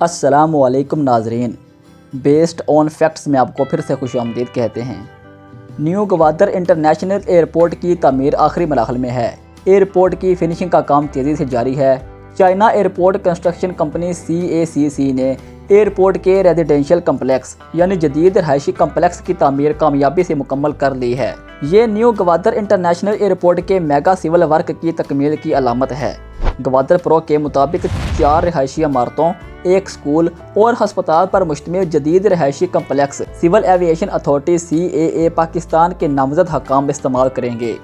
السلام علیکم ناظرین، بیسڈ آن فیکٹس میں آپ کو پھر سے خوش آمدید کہتے ہیں۔ نیو گوادر انٹرنیشنل ایئرپورٹ کی تعمیر آخری مراحل میں ہے۔ ایئرپورٹ کی فنشنگ کا کام تیزی سے جاری ہے۔ China airport construction company CACC نے ایئرپورٹ کے ریزیڈینشیل کمپلیکس یعنی جدید رہائشی کمپلیکس کی تعمیر کامیابی سے مکمل کر لی ہے۔ یہ نیو گوادر انٹرنیشنل ایئرپورٹ کے میگا سول ورک کی تکمیل کی علامت ہے۔ گوادر پرو کے مطابق 4 رہائشی عمارتوں، 1 اسکول اور ہسپتال پر مشتمل جدید رہائشی complex civil aviation authority CAA Pakistan کے نامزد حکام استعمال کریں گے۔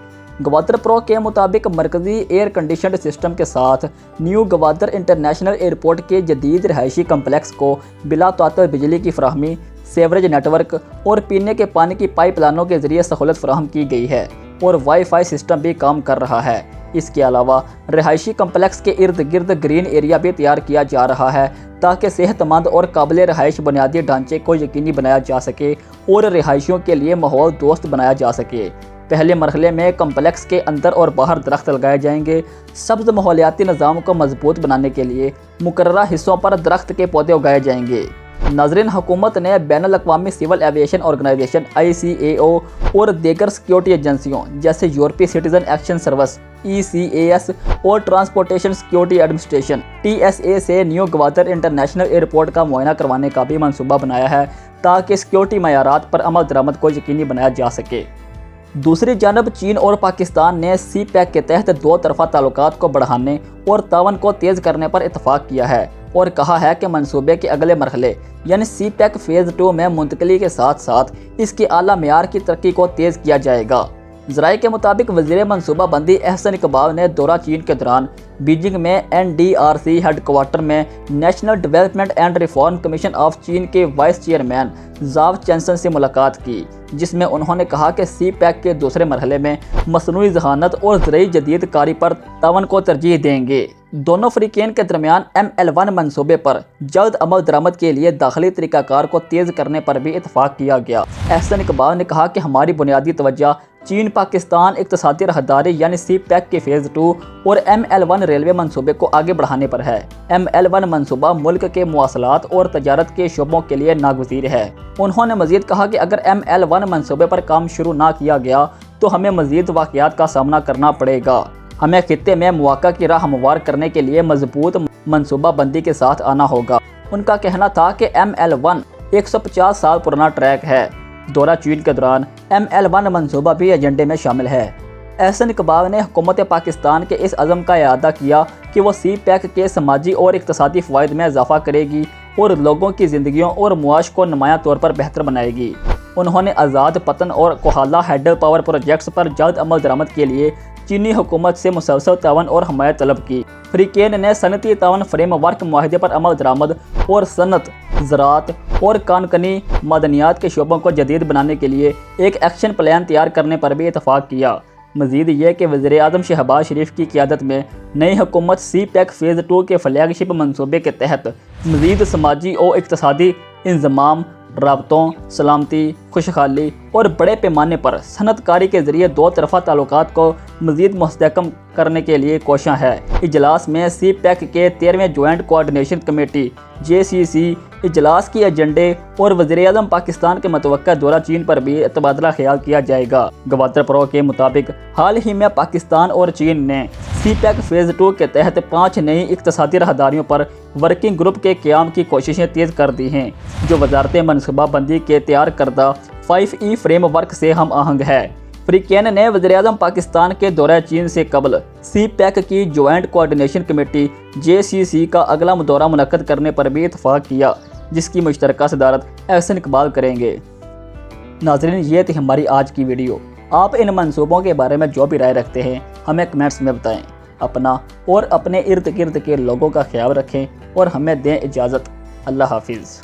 گوادر پرو کے مطابق مرکزی ایئر کنڈیشنڈ سسٹم کے ساتھ نیو گوادر انٹرنیشنل ایئرپورٹ کے جدید رہائشی کمپلیکس کو بلا تعطل بجلی کی فراہمی، سیوریج نیٹ ورک اور پینے کے پانی کی پائپ لائنوں کے ذریعے سہولت فراہم کی گئی ہے اور وائی فائی سسٹم بھی کام کر رہا ہے۔ اس کے علاوہ رہائشی کمپلیکس کے ارد گرد گرین ایریا بھی تیار کیا جا رہا ہے تاکہ صحت مند اور قابل رہائش بنیادی ڈھانچے کو یقینی بنایا جا سکے اور رہائشیوں کے لیے ماحول دوست بنایا جا سکے۔ پہلے مرحلے میں کمپلیکس کے اندر اور باہر درخت لگائے جائیں گے۔ سبز ماحولیاتی نظام کو مضبوط بنانے کے لیے مقررہ حصوں پر درخت کے پودے اگائے جائیں گے۔ ناظرین، حکومت نے بین الاقوامی سول ایویشن آرگنائزیشن ICAO اور دیگر سیکیورٹی ایجنسیوں جیسے یورپی سٹیزن ایکشن سروس ECAS اور ٹرانسپورٹیشن سیکیورٹی ایڈمنسٹریشن TSA سے نیو گوادر انٹرنیشنل ایئرپورٹ کا معائنہ کروانے کا بھی منصوبہ بنایا ہے تاکہ سیکیورٹی معیارات پر عمل درآمد کو یقینی بنایا جا سکے۔ دوسری جانب چین اور پاکستان نے CPEC کے تحت 2 طرفہ تعلقات کو بڑھانے اور تعاون کو تیز کرنے پر اتفاق کیا ہے اور کہا ہے کہ منصوبے کے اگلے مرحلے یعنی CPEC فیز 2 میں منتقلی کے ساتھ ساتھ اس کی اعلیٰ معیار کی ترقی کو تیز کیا جائے گا۔ ذرائع کے مطابق وزیر منصوبہ بندی احسن اقبال نے دورہ چین کے دوران بیجنگ میں NDRC ہیڈ کوارٹر میں national development and reform commission of چین کے وائس چیئرمین زاو چینسن سے ملاقات کی، جس میں انہوں نے کہا کہ CPEC کے دوسرے مرحلے میں مصنوعی ذہانت اور زرعی جدید کاری پر تعاون کو ترجیح دیں گے۔ دونوں فریقین کے درمیان ML1 منصوبے پر جلد عمل درآمد کے لیے داخلی طریقہ کار کو تیز کرنے پر بھی اتفاق کیا گیا۔ احسن اقبال نے کہا کہ ہماری بنیادی توجہ چین پاکستان اقتصادی راہداری یعنی CPEC کے فیز 2 اور ML1 ریلوے منصوبے کو آگے بڑھانے پر ہے۔ ML1 منصوبہ ملک کے مواصلات اور تجارت کے شعبوں کے لیے ناگزیر ہے۔ انہوں نے مزید کہا کہ اگر ML1 منصوبے پر کام شروع نہ کیا گیا تو ہمیں مزید واقعات کا سامنا کرنا پڑے گا۔ ہمیں خطے میں مواقع کی راہ ہموار کرنے کے لیے مضبوط منصوبہ بندی کے ساتھ آنا ہوگا۔ ان کا کہنا تھا کہ ML1 150 سال پرانا ٹریک ہے۔ دورہ چین کے دوران ML1 منصوبہ بھی ایجنڈے میں شامل ہے۔ احسن اقبال نے حکومت پاکستان کے اس عزم کا اعادہ کیا کہ وہ CPEC کے سماجی اور اقتصادی فوائد میں اضافہ کرے گی اور لوگوں کی زندگیوں اور معاش کو نمایاں طور پر بہتر بنائے گی۔ انہوں نے آزاد پتن اور کوہالہ ہیڈل پاور پروجیکٹس پر جلد عمل درآمد کے لیے چینی حکومت سے مسلسل تعاون اور حمایت طلب کی۔ فریقین نے صنعتی تعاون فریم ورک معاہدے پر عمل درآمد اور صنعت، زراعت اور کان کنی معدنیات کے شعبوں کو جدید بنانے کے لیے ایک ایکشن پلان تیار کرنے پر بھی اتفاق کیا۔ مزید یہ کہ وزیر اعظم شہباز شریف کی قیادت میں نئی حکومت CPEC فیز 2 کے فلیگ شپ منصوبے کے تحت مزید سماجی و اقتصادی انضمام، رابطوں، سلامتی، خوشحالی اور بڑے پیمانے پر صنعت کاری کے ذریعے 2 طرفہ تعلقات کو مزید مستحکم کرنے کے لیے کوشاں ہے۔ اجلاس میں CPEC کے 13ویں جوائنٹ کوآرڈینیشن کمیٹی JCC اجلاس کی ایجنڈے اور وزیر اعظم پاکستان کے متوقع دورہ چین پر بھی تبادلہ خیال کیا جائے گا۔ گوادر پرو کے مطابق حال ہی میں پاکستان اور چین نے CPEC فیز 2 کے تحت 5 نئی اقتصادی راہداریوں پر ورکنگ گروپ کے قیام کی کوششیں تیز کر دی ہیں، جو وزارت منصوبہ بندی کے تیار کردہ 5E فریم ورک سے ہم آہنگ ہے۔ فریقین نے وزیر اعظم پاکستان کے دورہ چین سے قبل CPEC کی جوائنٹ کوآرڈینیشن کمیٹی JCC کا اگلا دورہ منعقد کرنے پر بھی اتفاق کیا، جس کی مشترکہ صدارت احسن اقبال کریں گے۔ ناظرین، یہ تھی ہماری آج کی ویڈیو۔ آپ ان منصوبوں کے بارے میں جو بھی رائے رکھتے ہیں ہمیں کمنٹس میں بتائیں۔ اپنا اور اپنے ارد گرد کے لوگوں کا خیال رکھیں اور ہمیں دیں اجازت۔ اللہ حافظ۔